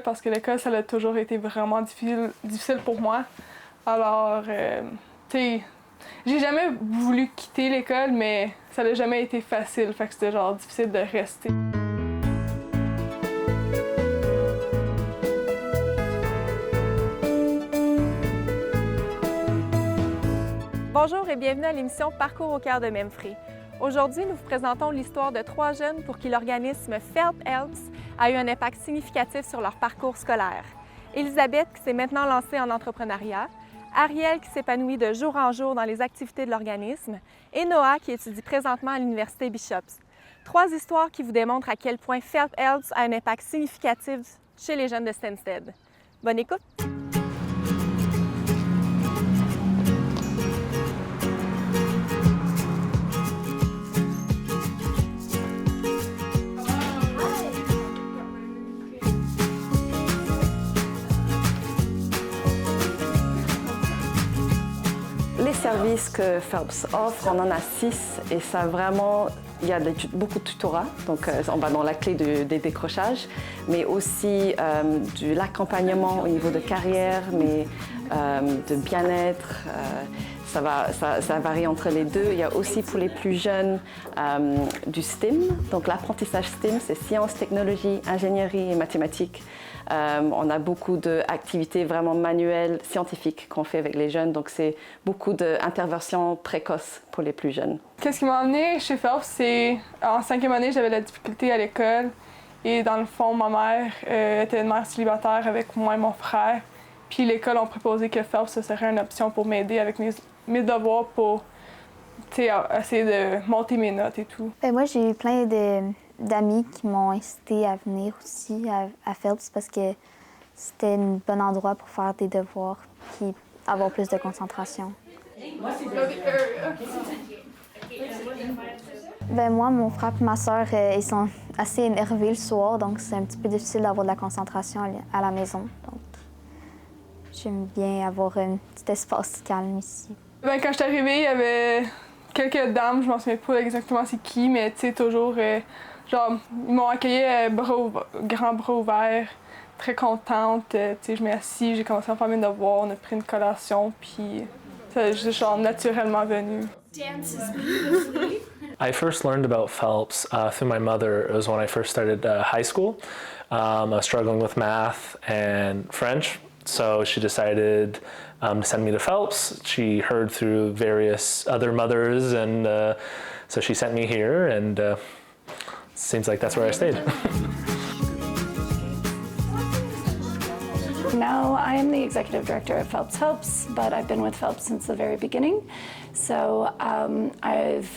Parce que l'école, ça a toujours été vraiment difficile pour moi. Alors, tu sais, j'ai jamais voulu quitter l'école, mais ça n'a jamais été facile. Fait que c'était genre difficile de rester. Bonjour et bienvenue à l'émission Parcours au cœur de Memphrey. Aujourd'hui, nous vous présentons l'histoire de 3 jeunes pour qui l'organisme Phelps Helps a eu un impact significatif sur leur parcours scolaire. Elisabeth, qui s'est maintenant lancée en entrepreneuriat, Ariel, qui s'épanouit de jour en jour dans les activités de l'organisme, et Noah, qui étudie présentement à l'Université Bishop's. 3 histoires qui vous démontrent à quel point Phelps Helps a un impact significatif chez les jeunes de Stansted. Bonne écoute! Les services que Phelps offre, on en a 6 et ça vraiment, il y a beaucoup de tutorat, donc on va dans la clé des décrochages, mais aussi de l'accompagnement au niveau de carrière, mais de bien-être. Ça varie entre les deux. Il y a aussi pour les plus jeunes du STEM. Donc l'apprentissage STEM, c'est sciences, technologie, ingénierie et mathématiques. On a beaucoup d'activités vraiment manuelles, scientifiques qu'on fait avec les jeunes. Donc c'est beaucoup d'interventions précoces pour les plus jeunes. Qu'est-ce qui m'a amenée chez Phelps, c'est en 5e année, j'avais de la difficulté à l'école. Et dans le fond, ma mère était une mère célibataire avec moi et mon frère. Puis l'école a proposé que Phelps ce serait une option pour m'aider avec mes devoirs pour essayer de monter mes notes et tout. Moi, j'ai eu plein d'amis qui m'ont incité à venir aussi à Phelps parce que c'était un bon endroit pour faire des devoirs et avoir plus de concentration. Moi, mon frère et ma sœur, ils sont assez énervés le soir, donc c'est un petit peu difficile d'avoir de la concentration à la maison. Donc, j'aime bien avoir un petit espace calme ici. Quand je suis arrivée, il y avait quelques dames, je m'en souviens pas exactement c'est qui, mais tu sais, toujours, genre, ils m'ont accueilli grand bras ouverts, très contente. Tu sais, je m'ai assise, j'ai commencé à faire mes devoirs, on a pris une collation, puis ça juste genre naturellement venu. I first learned about Phelps through my mother. It was when I first started high school. I was struggling with math and French, so she decided to send me to Phelps. She heard through various other mothers, and so she sent me here, and seems like that's where I stayed. Now I am the executive director of Phelps Helps, but I've been with Phelps since the very beginning. So I've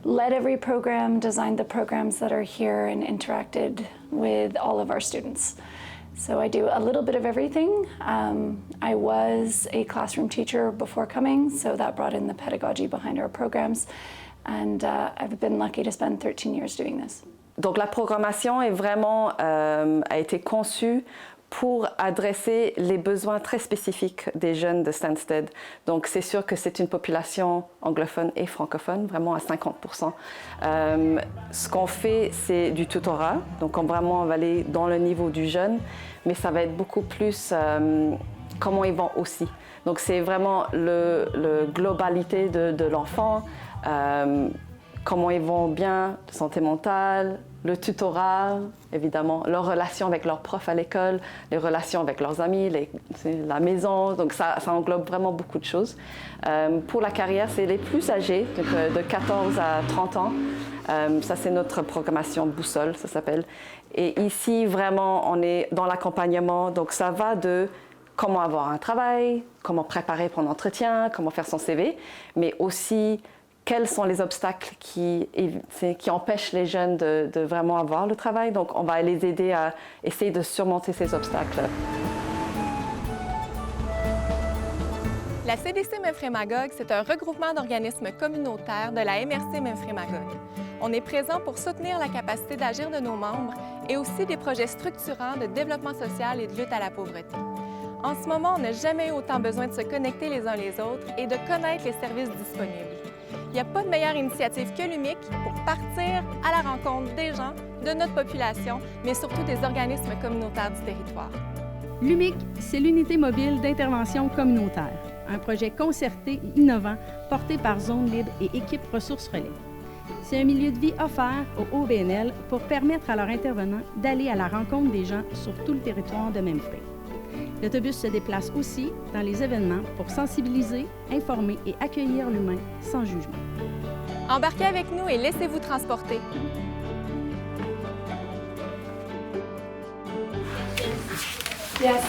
led every program, designed the programs that are here, and interacted with all of our students. So I do a little bit of everything. I was a classroom teacher before coming, so that brought in the pedagogy behind our programs. And I've been lucky to spend 13 years doing this. Donc la programmation est vraiment, a été conçue pour adresser les besoins très spécifiques des jeunes de Stansted. Donc c'est sûr que c'est une population anglophone et francophone, vraiment à 50%. Ce qu'on fait, c'est du tutorat, donc on va aller dans le niveau du jeune, mais ça va être beaucoup plus comment ils vont aussi. Donc c'est vraiment la globalité de l'enfant, comment ils vont bien, santé mentale, le tutorat, évidemment, leurs relations avec leurs profs à l'école, les relations avec leurs amis, la maison, donc ça englobe vraiment beaucoup de choses. Pour la carrière, c'est les plus âgés, donc de 14 à 30 ans. Ça, c'est notre programmation Boussole, ça s'appelle. Et ici, vraiment, on est dans l'accompagnement, donc ça va de comment avoir un travail, comment préparer pour un entretien, comment faire son CV, mais aussi quels sont les obstacles qui empêchent les jeunes de vraiment avoir le travail. Donc, on va les aider à essayer de surmonter ces obstacles. La CDC Memphrey-Magog, c'est un regroupement d'organismes communautaires de la MRC Memphrey-Magog. On est présent pour soutenir la capacité d'agir de nos membres et aussi des projets structurants de développement social et de lutte à la pauvreté. En ce moment, on n'a jamais eu autant besoin de se connecter les uns les autres et de connaître les services disponibles. Il n'y a pas de meilleure initiative que l'UMIC pour partir à la rencontre des gens de notre population, mais surtout des organismes communautaires du territoire. L'UMIC, c'est l'unité mobile d'intervention communautaire, un projet concerté et innovant porté par Zone Libre et Équipe Ressources Relais. C'est un milieu de vie offert aux OBNL pour permettre à leurs intervenants d'aller à la rencontre des gens sur tout le territoire de Memphrey. L'autobus se déplace aussi dans les événements pour sensibiliser, informer et accueillir l'humain sans jugement. Embarquez avec nous et laissez-vous transporter. Yes.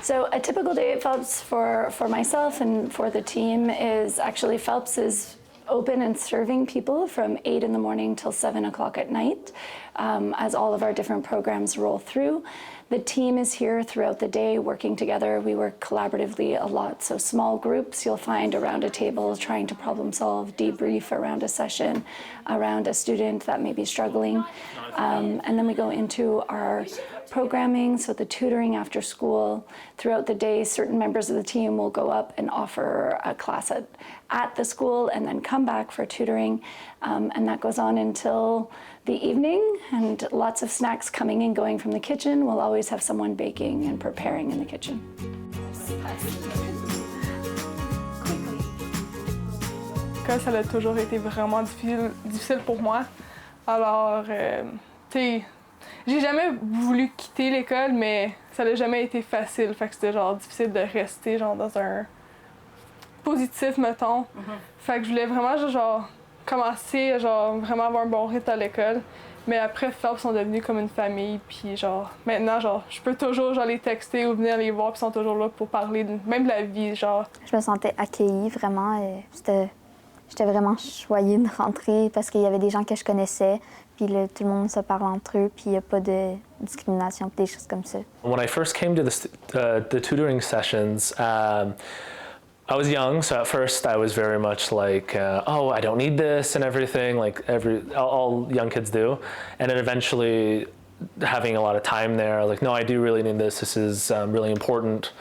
So a typical day at Phelps for myself and for the team is actually Phelps is open and serving people from 8 in the morning till 7 o'clock at night as all of our different programs roll through. The team is here throughout the day working together. We work collaboratively a lot. So small groups you'll find around a table trying to problem solve, debrief around a session, around a student that may be struggling. And then we go into our programming, so the tutoring after school. Throughout the day, certain members of the team will go up and offer a class at the school and then come back for tutoring. And that goes on until the evening, and lots of snacks coming and going from the kitchen. We'll always have someone baking and preparing in the kitchen. Ça a toujours été vraiment difficile pour moi. Alors, tu sais, j'ai jamais voulu quitter l'école, mais ça n'a jamais été facile. Fait que c'était genre difficile de rester genre dans un positif, mettons. Fait que je voulais vraiment genre commencer, genre vraiment avoir un bon rythme à l'école. Mais après, Phelps sont devenus comme une famille. Puis genre, maintenant, genre, je peux toujours genre les texter ou venir les voir. Puis ils sont toujours là pour parler même de la vie, genre. Je me sentais accueillie vraiment. J'étais vraiment choyée de rentrer parce qu'il y avait des gens que je connaissais. Puis là, tout le monde se parle entre eux, puis il n'y a pas de discrimination, puis des choses comme ça. When I first came to the tutoring sessions, I was young, so at first I was very much like, oh, I don't need this and everything, like all young kids do. And then eventually, having a lot of time there, like, no, I do really need this. This is really important.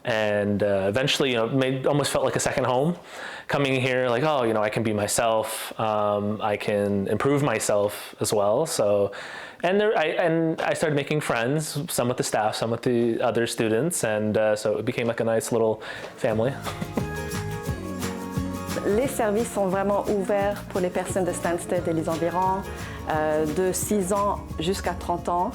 And eventually, you know, almost felt like a second home. Coming here, like, oh, you know, I can be myself. I can improve myself as well. So, and I started making friends, some with the staff, some with the other students, and so it became like a nice little family. Les services sont vraiment ouverts pour les personnes de Stansted et les environs, de 6 ans jusqu'à 30 ans.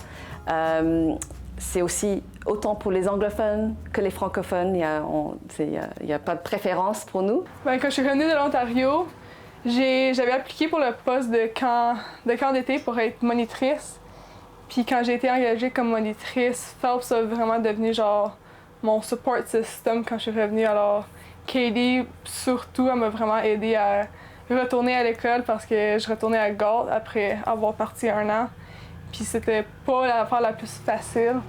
C'est aussi autant pour les anglophones que les francophones. Il n'y a pas de préférence pour nous. Ben, quand je suis revenue de l'Ontario, j'avais appliqué pour le poste de camp d'été pour être monitrice. Puis quand j'ai été engagée comme monitrice, Phelps a vraiment devenu genre mon support system quand je suis revenue. Alors Katie, surtout, elle m'a vraiment aidée à retourner à l'école parce que je retournais à Galt après avoir parti 1 an. Puis c'était pas l'affaire la plus facile.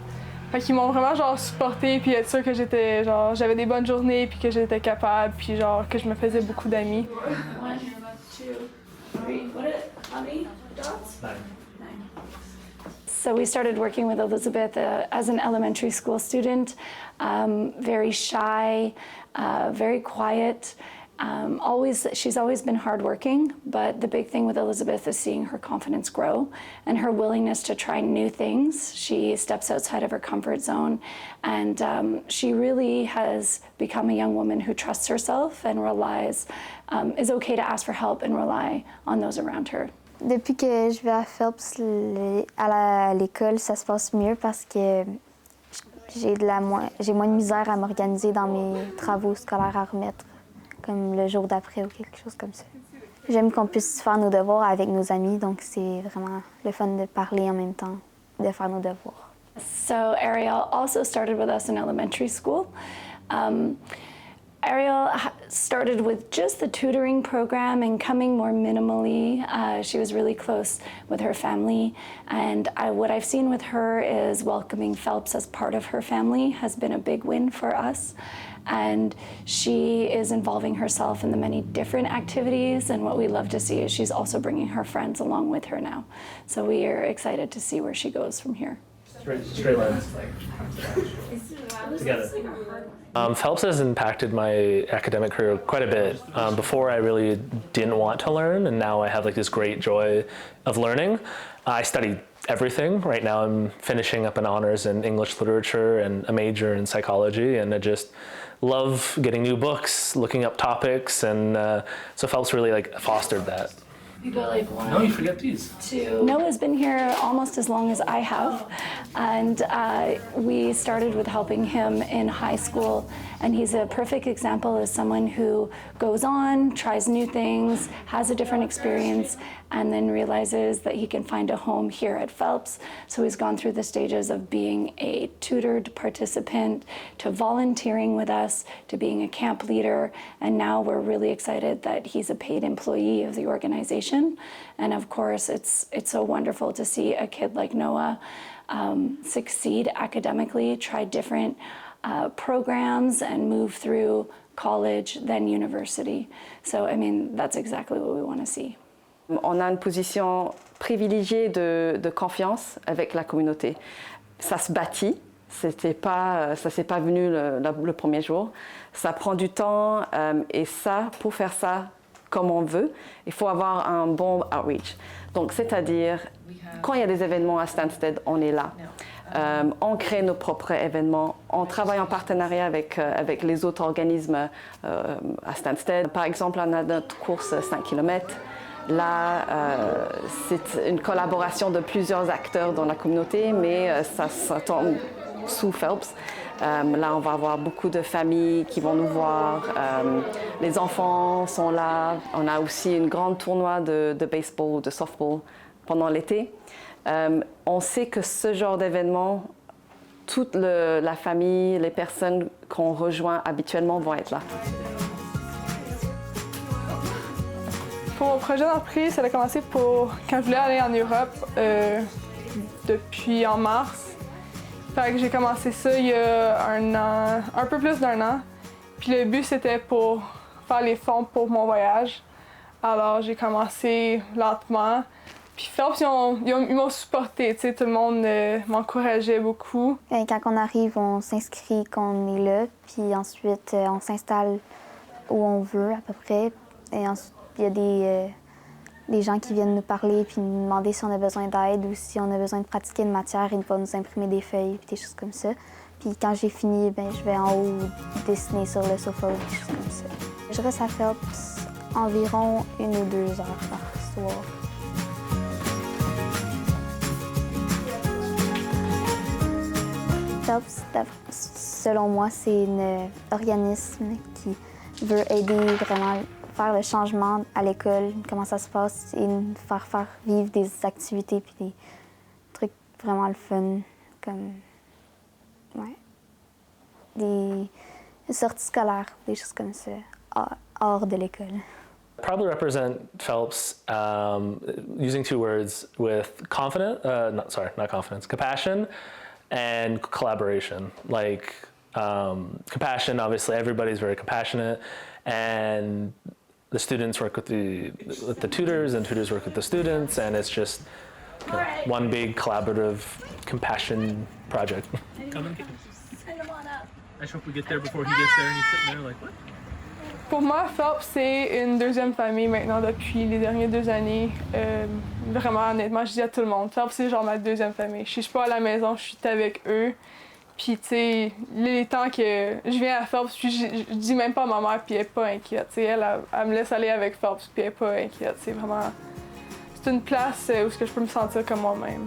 Fait qu'ils m'ont vraiment genre supportée puis être sûre que j'avais des bonnes journées puis que j'étais capable puis genre que je me faisais beaucoup d'amis. 1, 2, 3. How many dots? 9. So we started working with Elizabeth as an elementary school student, very shy, very quiet. She's always been hardworking, but the big thing with Elizabeth is seeing her confidence grow and her willingness to try new things. She steps outside of her comfort zone, and she really has become a young woman who trusts herself and relies, is okay to ask for help and rely on those around her. Depuis que je vais à Phelps, à l'école, ça se passe mieux parce que j'ai moins de misère à m'organiser dans mes travaux scolaires à remettre, comme le jour d'après ou quelque chose comme ça. J'aime qu'on puisse faire nos devoirs avec nos amis, donc c'est vraiment le fun de parler en même temps, de faire nos devoirs. So Ariel also started with us in elementary school. Ariel started with just the tutoring program and coming more minimally. She was really close with her family, and what I've seen with her is welcoming Phelps as part of her family has been a big win for us. And she is involving herself in the many different activities, and what we love to see is she's also bringing her friends along with her now. So we are excited to see where she goes from here. Straight lines. Together. Phelps has impacted my academic career quite a bit. Before I really didn't want to learn, and now I have like this great joy of learning. I studied everything. Right now I'm finishing up an honors in English literature and a major in psychology, and I just love getting new books, looking up topics, and so Phelps really like fostered that. People like want No, you forget these. Noah's been here almost as long as I have, and we started with helping him in high school, and he's a perfect example of someone who goes on, tries new things, has a different experience, and then realizes that he can find a home here at Phelps. So he's gone through the stages of being a tutored participant, to volunteering with us, to being a camp leader, and now we're really excited that he's a paid employee of the organization. And of course, it's so wonderful to see a kid like Noah succeed academically, try different programs, and move through college, then university. So, I mean, that's exactly what we want to see. On a une position privilégiée de confiance avec la communauté. Ça se bâtit, ça ne s'est pas venu le premier jour. Ça prend du temps et ça, pour faire ça comme on veut, il faut avoir un bon outreach. Donc, c'est-à-dire, quand il y a des événements à Stansted, on est là. On crée nos propres événements, on travaille en partenariat avec les autres organismes à Stansted. Par exemple, on a notre course 5 km. Là, c'est une collaboration de plusieurs acteurs dans la communauté, mais ça tombe sous Phelps. Là, on va avoir beaucoup de familles qui vont nous voir. Les enfants sont là. On a aussi une grande tournoi de baseball, de softball pendant l'été. On sait que ce genre d'événement, toute la famille, les personnes qu'on rejoint habituellement vont être là. Pour mon projet d'entreprise, ça a commencé quand je voulais aller en Europe depuis en mars. Fait que j'ai commencé ça il y a un peu plus d'1 an. Puis le but, c'était pour faire les fonds pour mon voyage. Alors j'ai commencé lentement. Puis Phelps, ils m'ont supporté, tu sais, tout le monde m'encourageait beaucoup. Et quand on arrive, on s'inscrit qu'on est là, puis ensuite on s'installe où on veut à peu près. Et ensuite, il y a des gens qui viennent nous parler puis nous demander si on a besoin d'aide ou si on a besoin de pratiquer une matière, ils vont nous imprimer des feuilles puis des choses comme ça. Puis quand j'ai fini, je vais en haut dessiner sur le sofa ou des choses comme ça. Je reste à Phelps environ 1 ou 2 heures par soir. Phelps, selon moi, c'est un organisme qui veut aider vraiment faire le changement à l'école, comment ça se passe, et faire vivre des activités puis des trucs vraiment le fun, comme des sorties scolaires, des choses comme ça, hors de l'école. Probably represent Phelps using 2 words with compassion and collaboration. Like compassion, obviously everybody's very compassionate, and the students work with the tutors, and tutors work with the students, and it's just one big collaborative compassion project. Come and send him on up. I just hope we get there before he gets there and he's sitting there like, what? Pour moi, Phelps, c'est une deuxième famille maintenant depuis les dernières 2 années. Vraiment, honnêtement, je dis à tout le monde, Phelps, c'est genre ma deuxième famille. Je suis pas à la maison, je suis avec eux. Puis, tu sais, les temps que je viens à Phelps, puis je dis même pas à ma mère, puis elle est pas inquiète. Tu sais, elle me laisse aller avec Phelps, puis elle est pas inquiète. C'est vraiment... C'est une place où je peux me sentir comme moi-même.